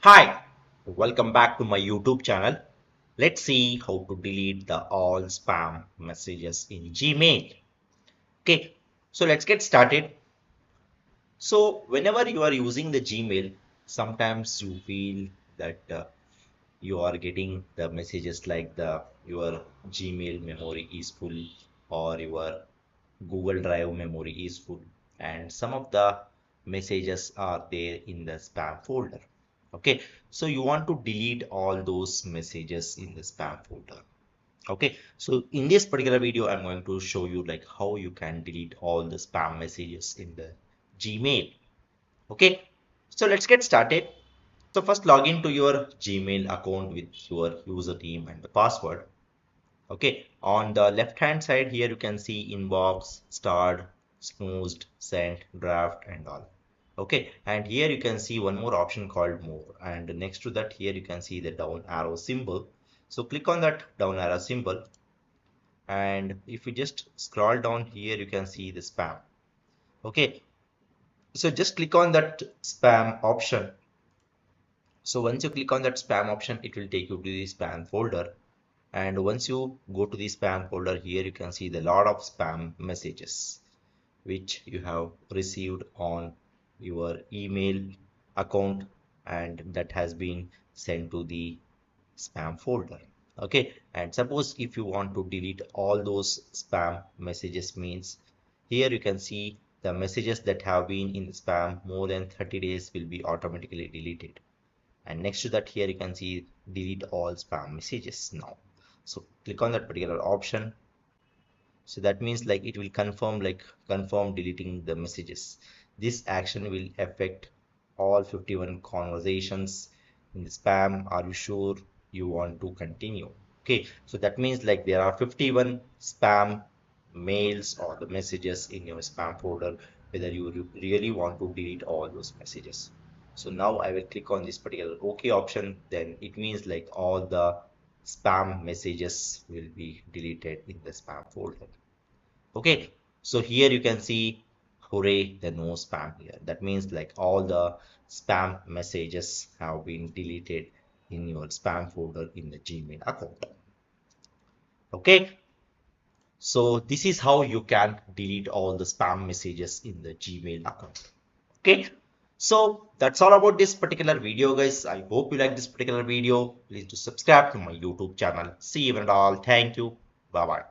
Hi, welcome back to my YouTube channel. Let's see how to delete the all spam messages in Gmail. Okay, so let's get started. So whenever you are using the Gmail, sometimes you feel that you are getting the messages like the your Gmail memory is full or your Google Drive memory is full, and some of the messages are there in the spam folder. Okay, so you want to delete all those messages in the spam folder. Okay, so in this particular video, I'm going to show you like how you can delete all the spam messages in the Gmail. Okay, so let's get started. So first log into your Gmail account with your username and the password. Okay, on the left hand side here you can see inbox, starred, snoozed, sent, draft and all. Okay, and here you can see one more option called more, and next to that here you can see the down arrow symbol. So click on that down arrow symbol, and if you just scroll down here you can see the spam. Okay, so just click on that spam option. So once you click on that spam option, it will take you to the spam folder. And once you go to the spam folder, here you can see the lot of spam messages which you have received on your email account, and that has been sent to the spam folder. Okay, and suppose if you want to delete all those spam messages, means here you can see the messages that have been in the spam more than 30 days will be automatically deleted, and next to that here you can see delete all spam messages now. So click on that particular option. So that means like it will confirm deleting the messages. This action will affect all 51 conversations in the spam. Are you sure you want to continue? Okay, so that means like there are 51 spam mails or the messages in your spam folder, whether you really want to delete all those messages. So now I will click on this particular OK option. Then it means like all the spam messages will be deleted in the spam folder. Okay, so here you can see, hooray, the no spam here. That means like all the spam messages have been deleted in your spam folder in the Gmail account. Okay, so this is how you can delete all the spam messages in the Gmail account. Okay, so that's all about this particular video, guys. I hope you like this particular video. Please do subscribe to my YouTube channel. See you and all. Thank you. Bye bye.